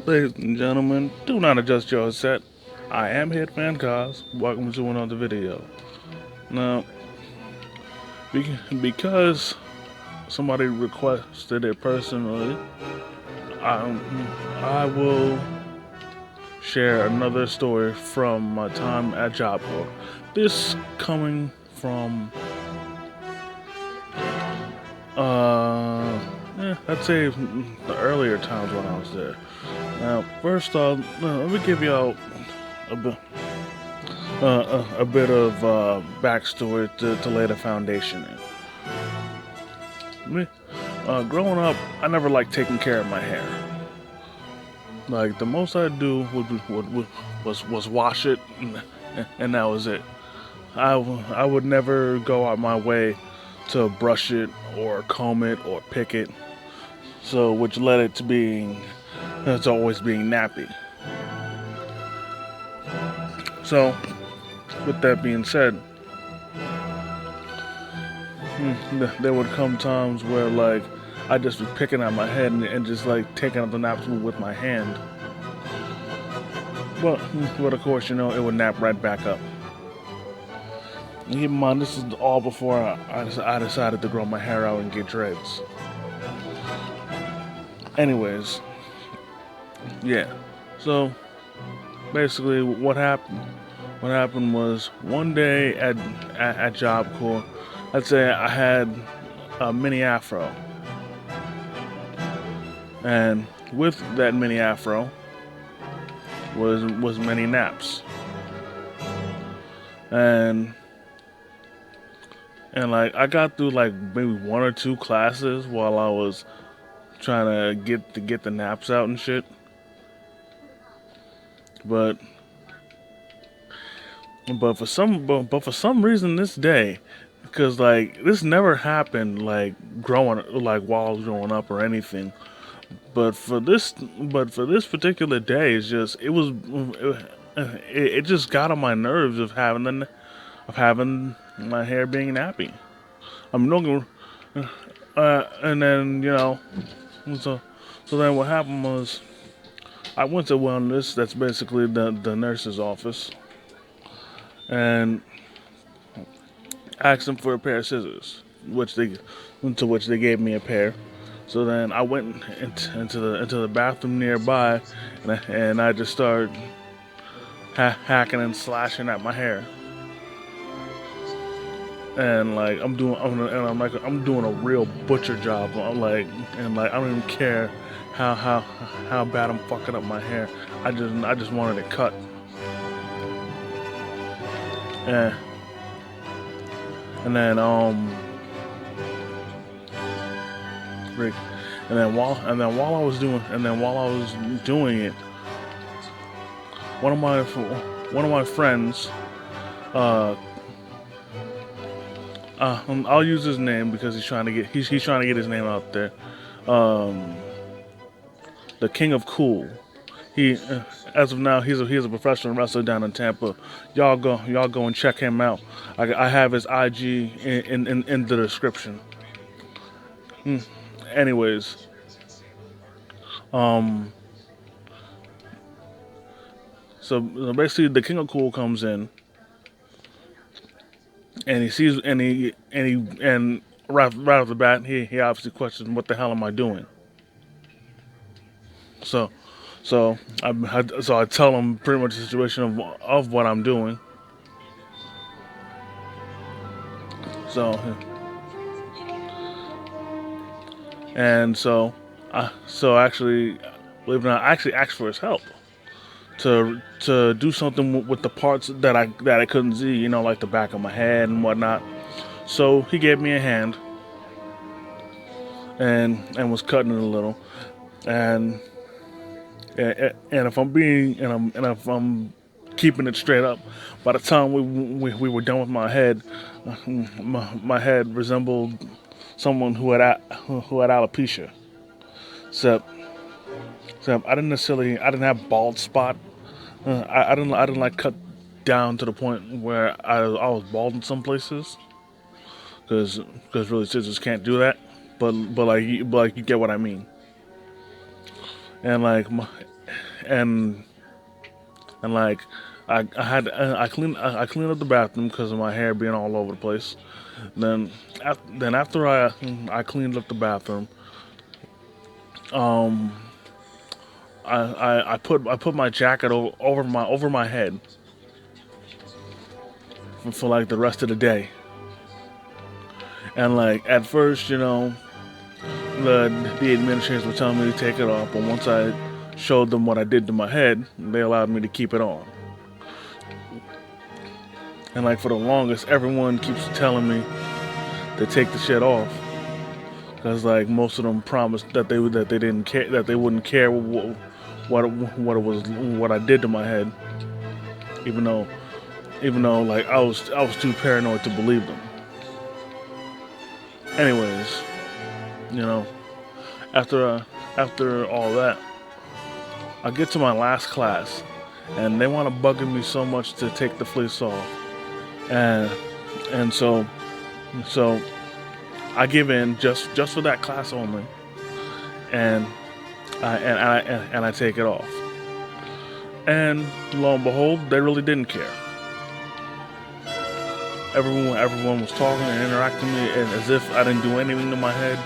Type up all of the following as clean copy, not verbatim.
Ladies and gentlemen, do not adjust your set. I am Hitman Cos. Welcome to another video. Now, because somebody requested it personally, I, I will share another story from my time at Job Corps. This coming from, I'd say the earlier times when I was there. Now, first off, let me give y'all a bit a bit of backstory to lay the foundation in. Me, growing up, I never liked taking care of my hair. Like the most I'd do was wash it, and that was it. I would never go out my way to brush it or comb it or pick it. So which led it to being it's always being nappy. So with that being said, there would come times where like I'd just be picking at my head and just like taking out the naps with my hand. But of course, you know, it would nap right back up. And keep in mind, this is all before I decided to grow my hair out and get dreads. Anyways, yeah. So basically, what happened was one day at Job Corps, let's say I had a mini afro, and with that mini afro was many naps, and like I got through like maybe one or two classes while I was trying to get the naps out and shit, but but for some reason this day, because like this never happened like growing like while I was growing up or anything. But for this particular day, it's just it just got on my nerves of having my hair being nappy. I'm looking, and then you know, so then what happened was I went to wellness. That's basically the nurse's office, and asked them for a pair of scissors, which they gave me a pair. So then I went into the bathroom nearby, and I just started hacking and slashing at my hair. And like I'm doing a real butcher job. I'm like and like I don't even care how bad I'm fucking up my hair. I just wanted it cut. And and then Rick, while I was doing it, one of my friends, uh, I'll use his name because he's trying to get his name out there. Um, the King of Cool. He, as of now, he's a professional wrestler down in Tampa. Y'all go and check him out. I have his IG in the description. Anyways, um, so basically, the King of Cool comes in and he sees and right off the bat, he obviously questions what the hell am I doing? So so I tell him pretty much the situation of what I'm doing. So and so so actually, believe it or not, I actually asked for his help to do something with the parts that I couldn't see, you know, like the back of my head and whatnot. So he gave me a hand and was cutting it a little, and and if I'm being and if I'm keeping it straight up, by the time we were done with my head, my head resembled someone who had alopecia. Except, I didn't have bald spot. I didn't like cut down to the point where I was bald in some places because really scissors can't do that. But like you get what I mean. And like and like I cleaned up the bathroom because of my hair being all over the place. Then after I cleaned up the bathroom, um, I put my jacket over my head for like the rest of the day. And like at first, the administrators were telling me to take it off, but once I showed them what I did to my head, they allowed me to keep it on. And like for the longest, everyone keeps telling me to take the shit off, because like most of them promised that they didn't care, that they wouldn't care what I did to my head, even though like I was too paranoid to believe them. Anyways, you know, after after all that, I get to my last class, and they want to bugging me so much to take the fleece off, and and so I give in just for that class only, and I take it off, and lo and behold, they really didn't care. Everyone was talking and interacting with me as if I didn't do anything to my head,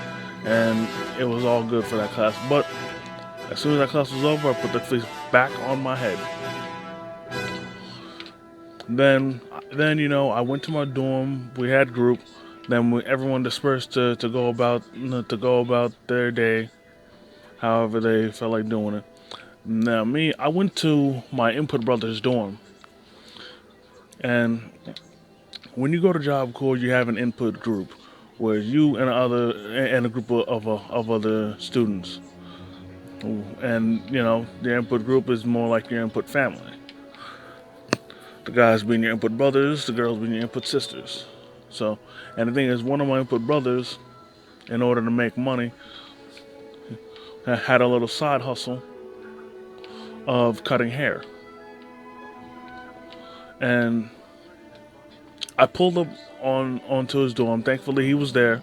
and it was all good for that class. But as soon as that class was over, I put the fleece back on my head. Then I went to my dorm. We had group. Then everyone dispersed to go about their day, however they felt like doing it. Now me, I went to my input brother's dorm, and when you go to Job Corps, you have an input group where you and a group of other students, and the input group is more like your input family. The guys being your input brothers, the girls being your input sisters. So, and the thing is, one of my input brothers, in order to make money, had a little side hustle of cutting hair. And I pulled up onto his dorm. Thankfully, he was there.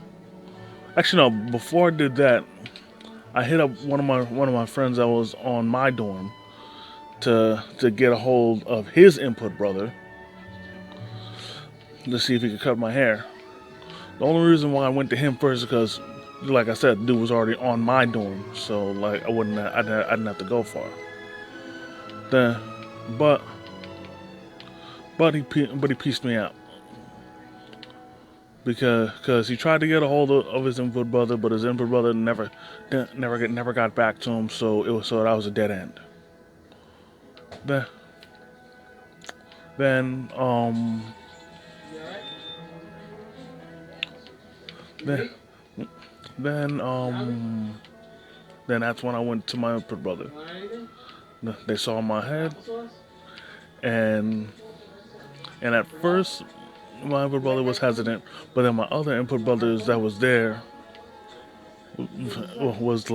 Actually, no. Before I did that, I hit up one of my friends that was on my dorm to get a hold of his input brother to see if he could cut my hair. The only reason why I went to him first is because, like I said, the dude was already on my dorm, so like I didn't have to go far. Then, but he pieced me out because he tried to get a hold of his input brother, but his input brother never got back to him, so that was a dead end. Then then then then that's when I went to my input brother. They saw my head, and at first my input brother was hesitant, but then my other input brothers that was there was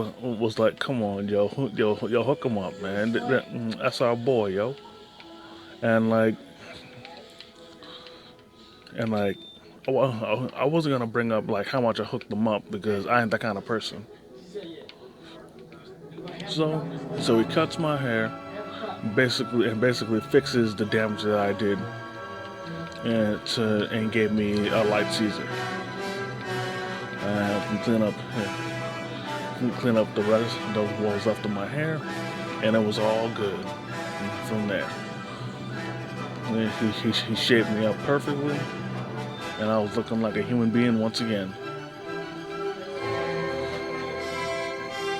like, come on, yo, hook him up, man. That's our boy, yo. And like, I wasn't gonna bring up like how much I hooked them up because I ain't that kind of person. So he cuts my hair, basically fixes the damage that I did, and gave me a light Caesar. I can clean up the rest, the what was left of my hair, and it was all good from there. He shaped me up perfectly, and I was looking like a human being once again.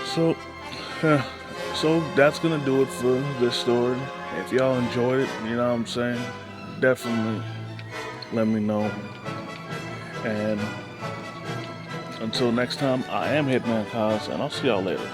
So, so that's gonna do it for this story. If y'all enjoyed it, you know what I'm saying, definitely let me know. And until next time, I am Hitman Kaz, and I'll see y'all later.